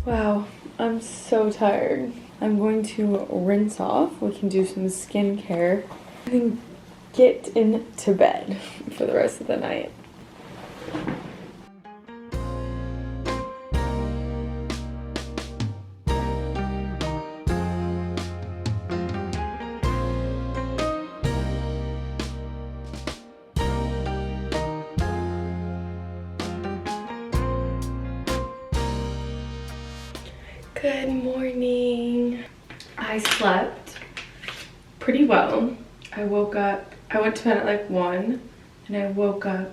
Wow, I'm so tired. I'm going to rinse off. We can do some skincare and get into bed for the rest of the night. Good morning. I slept pretty well. I woke up, I went to bed at like 1 and I woke up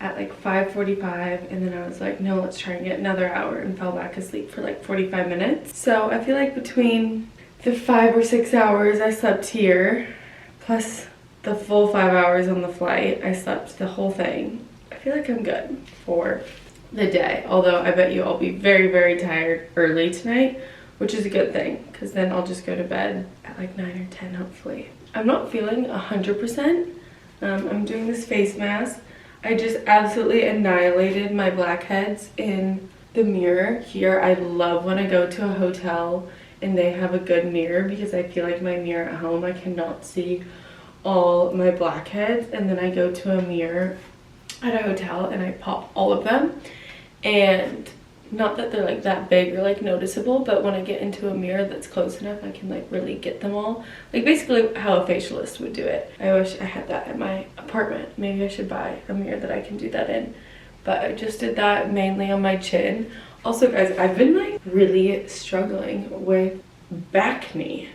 at like 5:45 and then I was like, no, let's try and get another hour, and fell back asleep for like 45 minutes. So I feel like between the 5 or 6 hours I slept here, plus the full 5 hours on the flight, I slept the whole thing. I feel like I'm good for the day, although I bet you I'll be very, very tired early tonight, which is a good thing because then I'll just go to bed at like 9 or 10 hopefully. I'm not feeling 100%. I'm doing this face mask. I just absolutely annihilated my blackheads in the mirror here. I love when I go to a hotel and they have a good mirror because I feel like my mirror at home, I cannot see all my blackheads, and then I go to a mirror at a hotel and I pop all of them. And not that they're like that big or like noticeable, but when I get into a mirror that's close enough, I can like really get them all. Like basically how a facialist would do it. I wish I had that at my apartment. Maybe I should buy a mirror that I can do that in. But I just did that mainly on my chin. Also guys, I've been like really struggling with back knee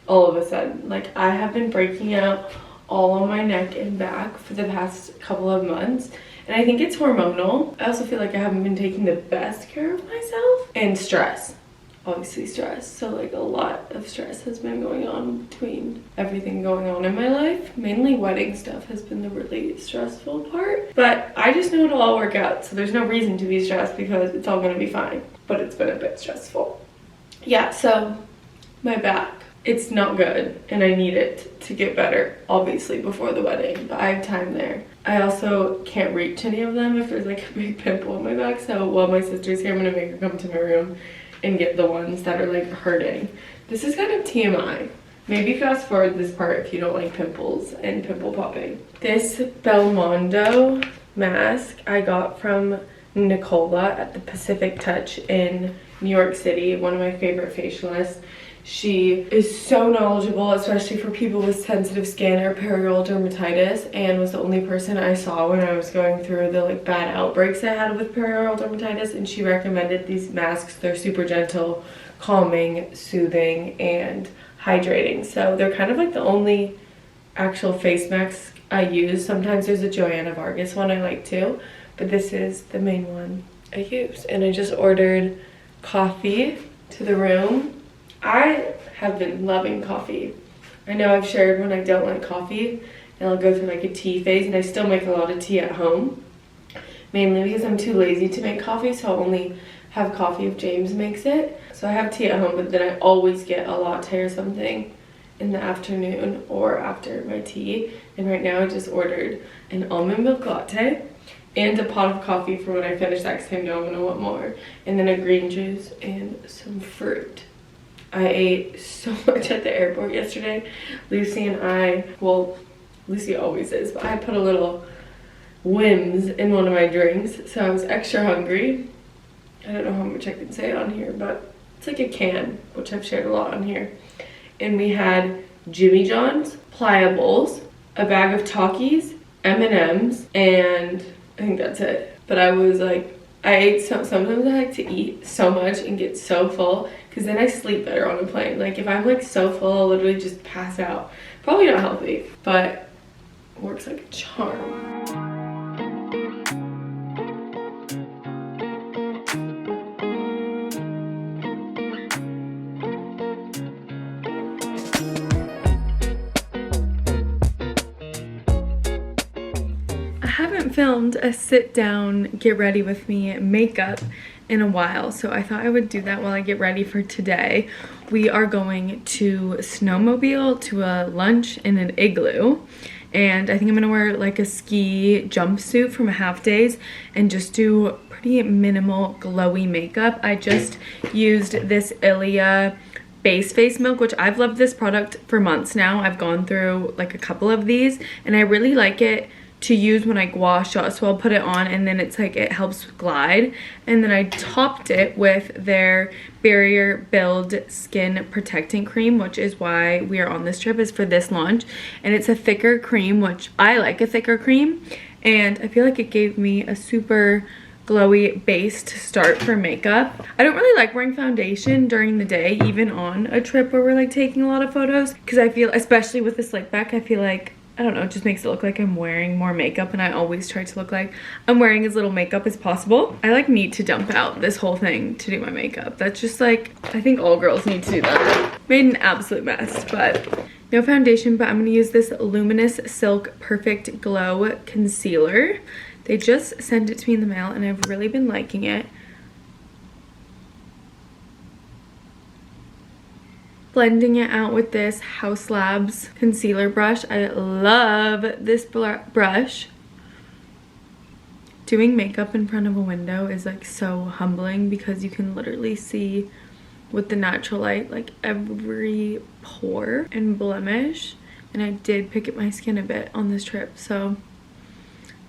all of a sudden. Like I have been breaking out all on my neck and back for the past couple of months. And I think it's hormonal. I also feel like I haven't been taking the best care of myself. And stress. Obviously stress. So like a lot of stress has been going on between everything going on in my life. Mainly wedding stuff has been the really stressful part. But I just know it'll all work out. So there's no reason to be stressed because it's all gonna be fine. But it's been a bit stressful. Yeah, so my back. It's not good and I need it to get better, obviously, before the wedding, but I have time there. I also can't reach any of them if there's like a big pimple on my back, so while my sister's here, I'm gonna make her come to my room and get the ones that are like hurting. This is kind of TMI. Maybe fast forward this part if you don't like pimples and pimple popping. This Belmondo mask I got from Nicola at the Pacific Touch in New York City, one of my favorite facialists. She is so knowledgeable, especially for people with sensitive skin or perioral dermatitis, and was the only person I saw when I was going through the like bad outbreaks I had with perioral dermatitis, and she recommended these masks. They're super gentle, calming, soothing, and hydrating. So they're kind of like the only actual face mask I use. Sometimes there's a Joanna Vargas one I like too, but this is the main one I use. And I just ordered coffee to the room. I have been loving coffee. I know I've shared when I don't like coffee and I'll go through like a tea phase, and I still make a lot of tea at home. Mainly because I'm too lazy to make coffee, so I'll only have coffee if James makes it. So I have tea at home, but then I always get a latte or something in the afternoon or after my tea. And right now I just ordered an almond milk latte and a pot of coffee for when I finish that because I know I'm gonna want more. And then a green juice and some fruit. I ate so much at the airport yesterday. Lucy and I, well, Lucy always is, but I put a little Whims in one of my drinks, so I was extra hungry. I don't know how much I can say on here, but it's like a can, which I've shared a lot on here. And we had Jimmy John's, Pliables, a bag of Takis, M&Ms, and I think that's it. But I was like, I ate sometimes I like to eat so much and get so full because then I sleep better on a plane. Like if I'm like so full, I'll literally just pass out. Probably not healthy, but works like a charm. I haven't filmed a sit down, get ready with me makeup in a while, so I thought I would do that while I get ready for today. We are going to snowmobile to a lunch in an igloo, and I think I'm gonna wear like a ski jumpsuit from Halfdays and just do pretty minimal glowy makeup. I just used this Ilia base face milk, which I've loved this product for months now. I've gone through like a couple of these and I really like it to use when I gua sha, so I'll put it on and then it's like it helps glide. And then I topped it with their barrier build skin protecting cream, which is why we are on this trip, is for this launch. And it's a thicker cream, which I like a thicker cream, and I feel like it gave me a super glowy base to start for makeup. I don't really like wearing foundation during the day, even on a trip where we're like taking a lot of photos, because I feel, especially with the slick back, I feel like, I don't know, it just makes it look like I'm wearing more makeup, and I always try to look like I'm wearing as little makeup as possible. I like need to dump out this whole thing to do my makeup. That's just like, I think all girls need to do that. Made an absolute mess, but no foundation, but I'm gonna use this Luminous Silk Perfect Glow Concealer. They just sent it to me in the mail and I've really been liking it. Blending it out with this House Labs concealer brush. I love this brush. Doing makeup in front of a window is like so humbling because you can literally see with the natural light like every pore and blemish, and I did pick at my skin a bit on this trip, so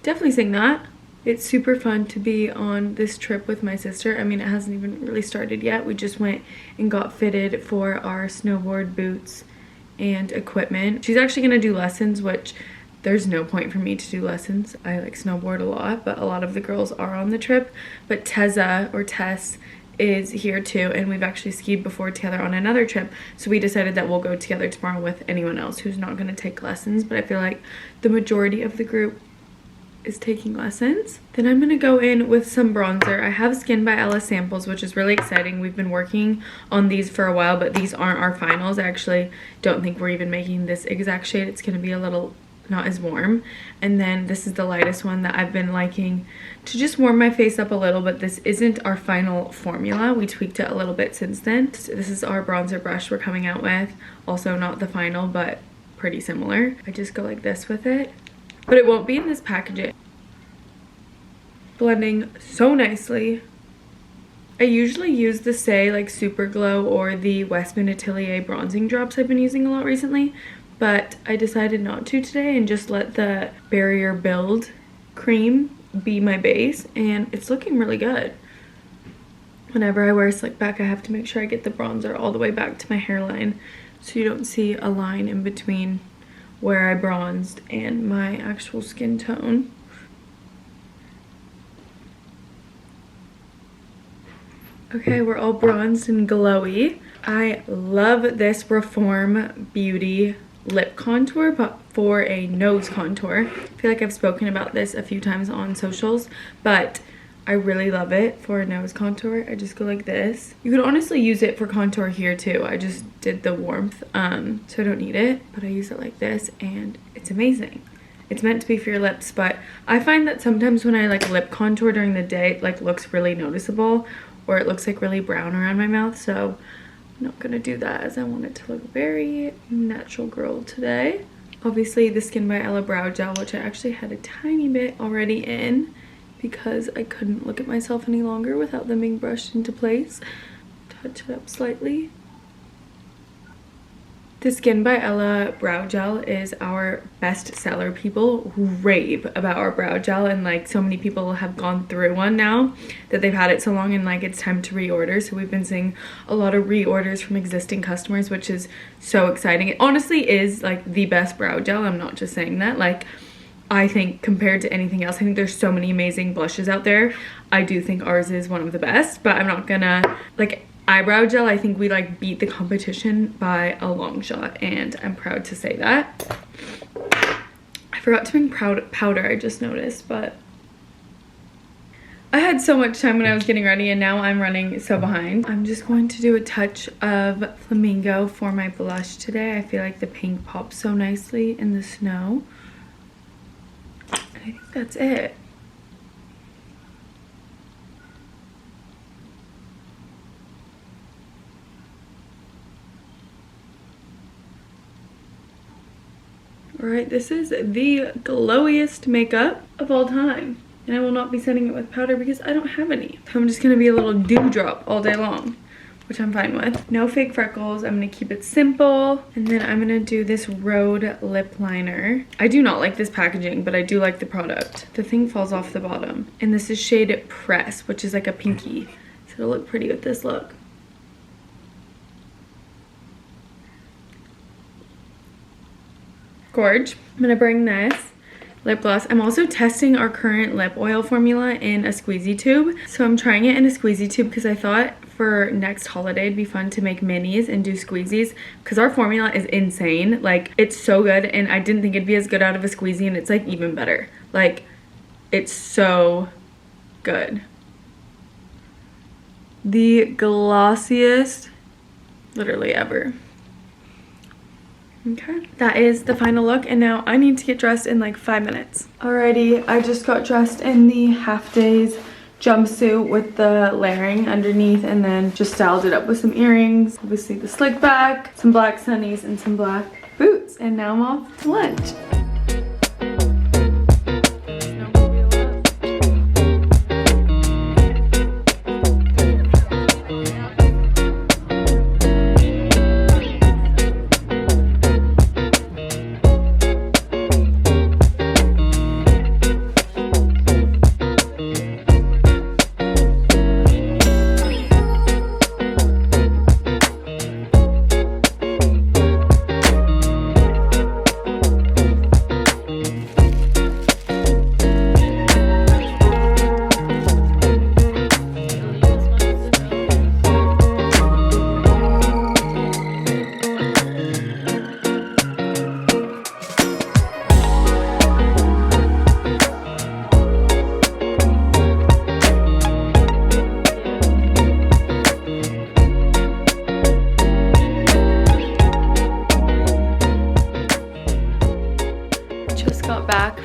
definitely saying that. It's super fun to be on this trip with my sister. I mean, it hasn't even really started yet. We just went and got fitted for our snowboard boots and equipment. She's actually gonna do lessons, which there's no point for me to do lessons. I like snowboard a lot, but a lot of the girls are on the trip. But Tessa, or Tess, is here too, and we've actually skied before together on another trip, so we decided that we'll go together tomorrow with anyone else who's not gonna take lessons. But I feel like the majority of the group is taking lessons. Then I'm gonna go in with some bronzer. I have Skin by Ella samples, which is really exciting. We've been working on these for a while, but these aren't our finals. I actually don't think we're even making this exact shade. It's gonna be a little not as warm. And then this is the lightest one that I've been liking to just warm my face up a little, but this isn't our final formula. We tweaked it a little bit since then. So this is our bronzer brush we're coming out with. Also not the final, but pretty similar. I just go like this with it, but it won't be in this packaging. Blending so nicely. I usually use the Say like Super Glow or the Westman Atelier bronzing drops I've been using a lot recently, but I decided not to today and just let the Barrier Build cream be my base, and it's looking really good. Whenever I wear slick back, I have to make sure I get the bronzer all the way back to my hairline so you don't see a line in between where I bronzed and my actual skin tone. Okay, we're all bronzed and glowy. I love this Reform Beauty lip contour, but for a nose contour. I feel like I've spoken about this a few times on socials, but I really love it for a nose contour. I just go like this. You could honestly use it for contour here too. I just did the warmth, so I don't need it, but I use it like this and it's amazing. It's meant to be for your lips, but I find that sometimes when I like lip contour during the day, it like looks really noticeable, or it looks like really brown around my mouth, so I'm not gonna do that as I want it to look very natural girl today. Obviously the Skin by Ella brow gel, which I actually had a tiny bit already in because I couldn't look at myself any longer without them being brushed into place. Touch it up slightly. The Skin by Ella brow gel is our best seller. People rave about our brow gel, and like so many people have gone through one now that they've had it so long and like it's time to reorder. So we've been seeing a lot of reorders from existing customers, which is so exciting. It honestly is like the best brow gel. I'm not just saying that. Like, I think compared to anything else, I think there's so many amazing blushes out there. I do think ours is one of the best, but I'm not gonna like, eyebrow gel, I think we like beat the competition by a long shot, and I'm proud to say that. I forgot to bring powder, I just noticed, but I had so much time when I was getting ready and now I'm running so behind. I'm just going to do a touch of flamingo for my blush today. I feel like the pink pops so nicely in the snow. And I think that's it. Alright, this is the glowiest makeup of all time. And I will not be setting it with powder because I don't have any. So I'm just going to be a little dewdrop all day long, which I'm fine with. No fake freckles. I'm going to keep it simple. And then I'm going to do this Rhode lip liner. I do not like this packaging, but I do like the product. The thing falls off the bottom. And this is shade Press, which is like a pinky. So it'll look pretty with this look. Gorge. I'm going to bring this lip gloss. I'm also testing our current lip oil formula in a squeezy tube. So I'm trying it in a squeezy tube because I thought for next holiday it'd be fun to make minis and do squeezies because our formula is insane. Like, it's so good, and I didn't think it'd be as good out of a squeezy, and it's like even better. Like, it's so good. The glossiest literally ever. Okay, that is the final look, and now I need to get dressed in like 5 minutes. Alrighty, I just got dressed in the Halfdays jumpsuit with the layering underneath, and then just styled it up with some earrings, obviously the slick back, some black sunnies, and some black boots, and now I'm off to lunch.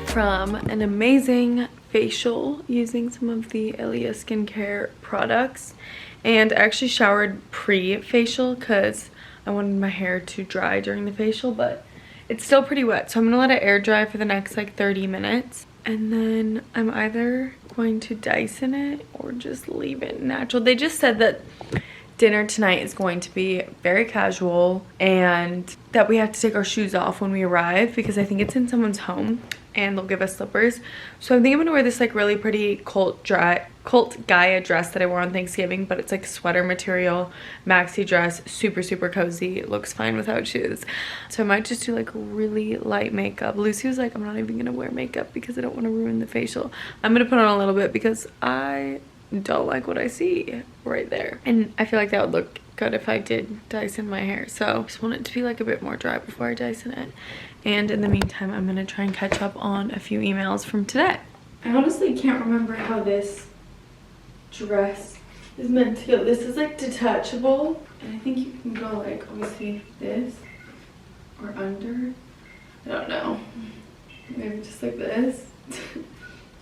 From an amazing facial using some of the Ilia skincare products, and I actually showered pre-facial because I wanted my hair to dry during the facial, but it's still pretty wet, so I'm gonna let it air dry for the next like 30 minutes, and then I'm either going to Dyson it or just leave it natural. They just said that dinner tonight is going to be very casual and that we have to take our shoes off when we arrive because I think it's in someone's home and they'll give us slippers. So I think I'm gonna wear this like really pretty Cult Gaia dress that I wore on Thanksgiving, but it's like sweater material, maxi dress, super cozy. It looks fine without shoes. So I might just do like really light makeup. Lucy was like, I'm not even gonna wear makeup because I don't want to ruin the facial. I'm gonna put on a little bit because I don't like what I see right there, and I feel like that would look good if I did Dyson my hair. So I just want it to be like a bit more dry before I Dyson it. And in the meantime, I'm gonna try and catch up on a few emails from today. I honestly can't remember how this dress is meant to go. This is like detachable, and I think you can go like obviously this or under. I don't know, maybe just like this.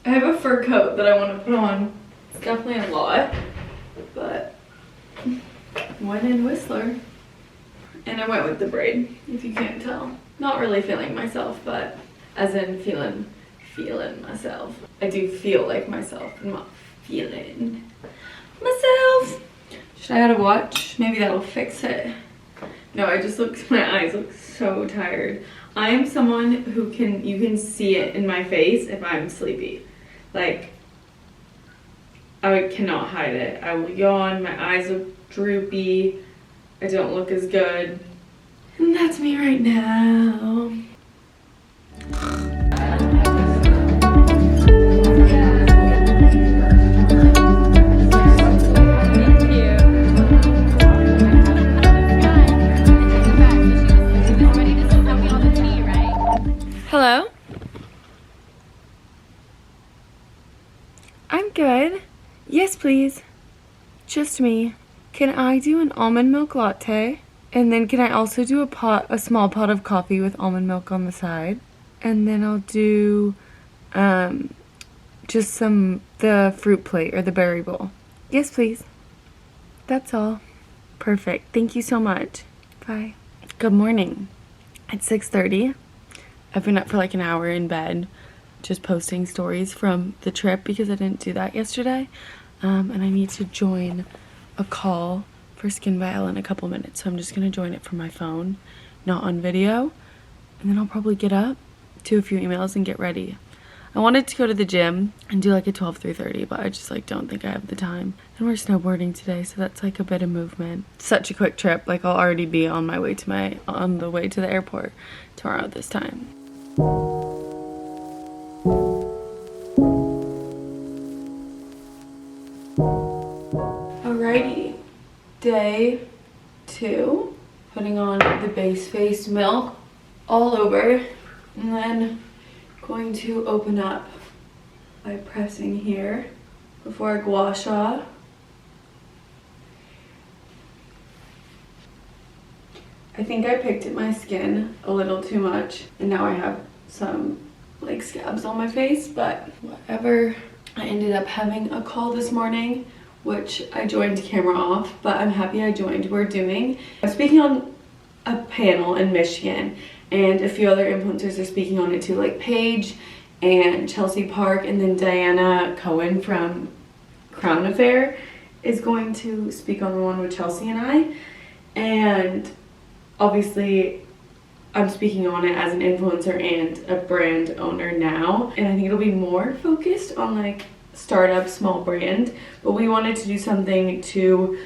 I have a fur coat that I want to put on. It's definitely a lot, but went in Whistler. And I went with the braid, if you can't tell. Not really feeling myself, but as in feeling myself. I do feel like myself. I'm not feeling myself. Should I add a watch? Maybe that'll fix it. No, my eyes look so tired. I am someone who you can see it in my face if I'm sleepy. Like, I cannot hide it. I will yawn, my eyes look droopy, I don't look as good. And that's me right now. Thank you. Hello? I'm good. Yes, please. Just me. Can I do an almond milk latte? And then can I also do a small pot of coffee with almond milk on the side? And then I'll do just the fruit plate or the berry bowl. Yes, please. That's all. Perfect. Thank you so much. Bye. Good morning. It's 6:30. I've been up for like an hour in bed just posting stories from the trip because I didn't do that yesterday. And I need to join a call for Skin Vial in a couple minutes. So I'm just going to join it from my phone, not on video. And then I'll probably get up, do a few emails, and get ready. I wanted to go to the gym and do like a 12-3:30, but I just like don't think I have the time. And we're snowboarding today, so that's like a bit of movement. Such a quick trip. Like I'll already be on the way to the airport tomorrow at this time. Alrighty, day 2. Putting on the base face milk all over, and then going to open up by pressing here before I gua sha. I think I picked at my skin a little too much, and now I have some like scabs on my face, but whatever. I ended up having a call this morning, which I joined camera off, but I'm happy I joined. I'm speaking on a panel in Michigan, and a few other influencers are speaking on it too, like Paige and Chelsea Park, and then Diana Cohen from Crown Affair is going to speak on the one with Chelsea and I. And obviously I'm speaking on it as an influencer and a brand owner now, and I think it'll be more focused on like startup, small brand, but we wanted to do something to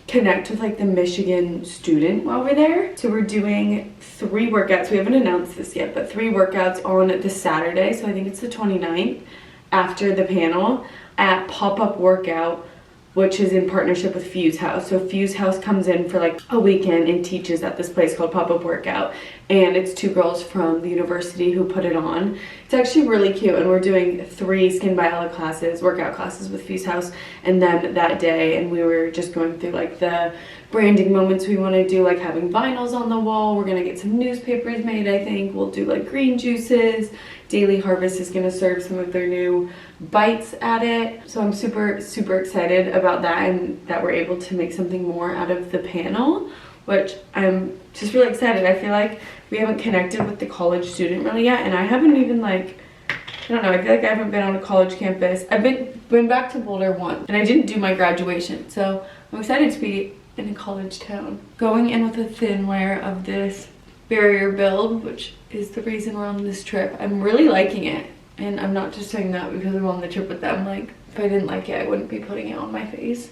connect with like the Michigan student while we're there. So we're doing 3 workouts. We haven't announced this yet, but 3 workouts on the Saturday. So I think it's the 29th after the panel at Pop-Up Workout, which is in partnership with Fuse House. So Fuse House comes in for like a weekend and teaches at this place called Pop-Up Workout. And it's 2 girls from the university who put it on. It's actually really cute, and we're doing 3 Skin Biology classes, workout classes with Fuse House and them that day. And we were just going through like the branding moments we want to do, like having vinyls on the wall. We're gonna get some newspapers made, I think. We'll do like green juices. Daily Harvest is gonna serve some of their new bites at it. So I'm super, super excited about that, and that we're able to make something more out of the panel, which I'm just really excited. I feel like we haven't connected with the college student really yet, and I haven't even like, I don't know, I feel like I haven't been on a college campus. I've been back to Boulder once, and I didn't do my graduation, so I'm excited to be in a college town. Going in with a thin layer of this barrier build, which is the reason we're on this trip. I'm really liking it, and I'm not just saying that because I'm on the trip with them. Like, if I didn't like it, I wouldn't be putting it on my face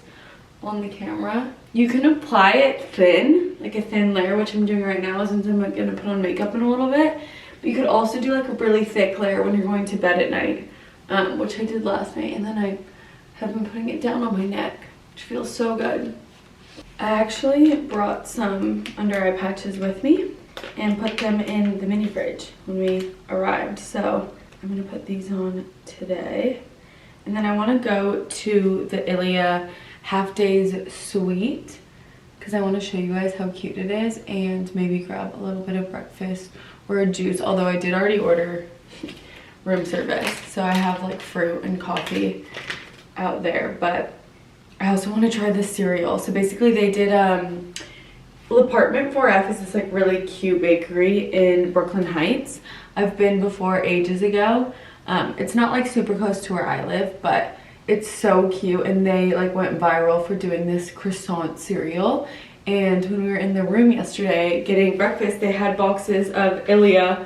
on the camera. You can apply it thin, like a thin layer, which I'm doing right now since I'm gonna put on makeup in a little bit. But you could also do like a really thick layer when you're going to bed at night, which I did last night, and then I have been putting it down on my neck, which feels so good. I actually brought some under eye patches with me and put them in the mini fridge when we arrived. So I'm gonna put these on today. And then I wanna go to the Ilia Halfdays suite because I wanna show you guys how cute it is, and maybe grab a little bit of breakfast or a juice, although I did already order room service. So I have like fruit and coffee out there, but I also wanna try this cereal. So basically they did, L'Appartement 4F is this like really cute bakery in Brooklyn Heights. I've been before ages ago. It's not like super close to where I live, but it's so cute, and they like went viral for doing this croissant cereal. And when we were in the room yesterday getting breakfast, they had boxes of Ilia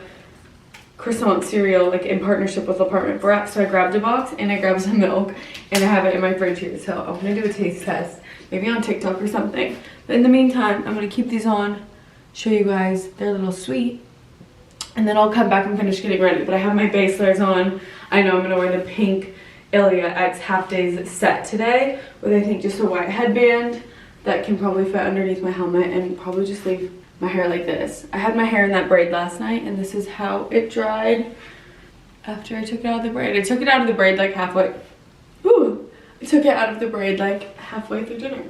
croissant cereal like in partnership with L'Appartement 4F. So I grabbed a box and I grabbed some milk, and I have it in my fridge here. So I'm gonna do a taste test, maybe on TikTok or something. But in the meantime, I'm gonna keep these on, show you guys they're a little sweet, and then I'll come back and finish getting ready. But I have my base layers on. I know I'm gonna wear the pink Ilia X Halfdays set today with I think just a white headband that can probably fit underneath my helmet, and probably just leave my hair like this. I had my hair in that braid last night, and this is how it dried after I took it out of the braid. I took it out of the braid like halfway. Ooh, I took it out of the braid like halfway through dinner.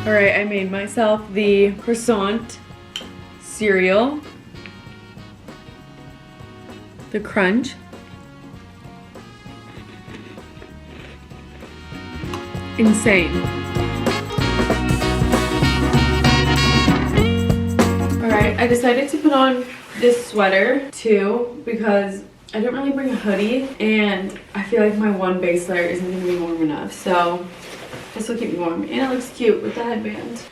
All right, I made myself the croissant cereal, the crunch, insane. All right, I decided to put on this sweater too because I didn't really bring a hoodie and I feel like my one base layer isn't gonna be warm enough, so this will keep me warm, and it looks cute with the headband.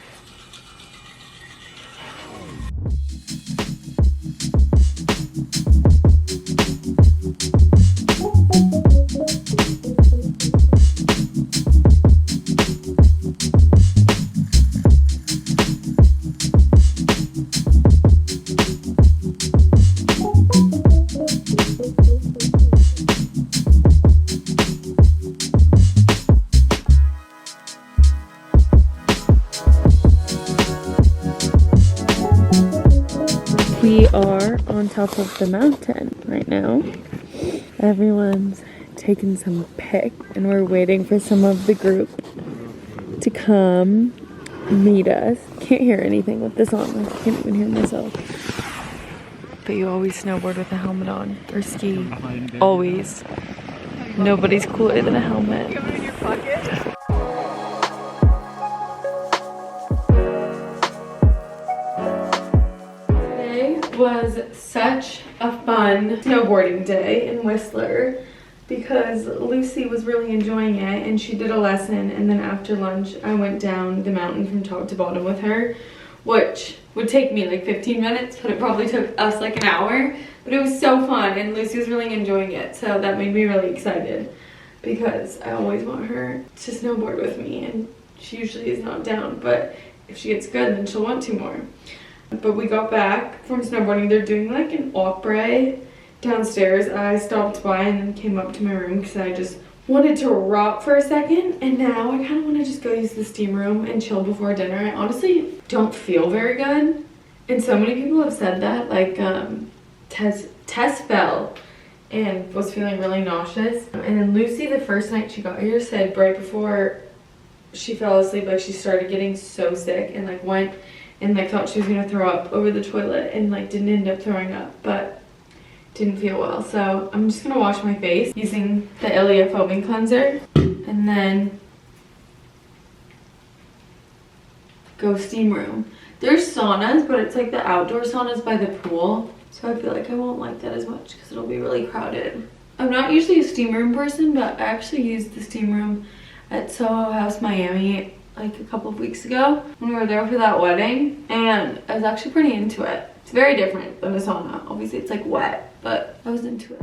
We are on top of the mountain right now. Everyone's taking some pic and we're waiting for some of the group to come meet us. Can't hear anything with this on, like I can't even hear myself. But you always snowboard with a helmet on, or ski, always. Nobody's cooler than a helmet. You have it in your pocket? Was such a fun snowboarding day in Whistler because Lucy was really enjoying it and she did a lesson, and then after lunch I went down the mountain from top to bottom with her, which would take me like 15 minutes, but it probably took us like an hour. But it was so fun and Lucy was really enjoying it, so that made me really excited because I always want her to snowboard with me, and she usually is not down, but if she gets good then she'll want to more. But we got back from snowboarding. They're doing like an opera downstairs. I stopped by and then came up to my room because I just wanted to rock for a second, and now I kind of want to just go use the steam room and chill before dinner. I honestly don't feel very good, and so many people have said that. Like Tess fell and was feeling really nauseous, and then Lucy, the first night she got here, said right before she fell asleep, like she started getting so sick and like went and like thought she was gonna throw up over the toilet and like didn't end up throwing up, but didn't feel well. So I'm just gonna wash my face using the Ilia foaming cleanser and then go steam room. There's saunas, but it's like the outdoor saunas by the pool, so I feel like I won't like that as much because it'll be really crowded. I'm not usually a steam room person, but I actually used the steam room at Soho House Miami like a couple of weeks ago when we were there for that wedding, and I was actually pretty into it. It's very different than a sauna. Obviously it's like wet, but I was into it.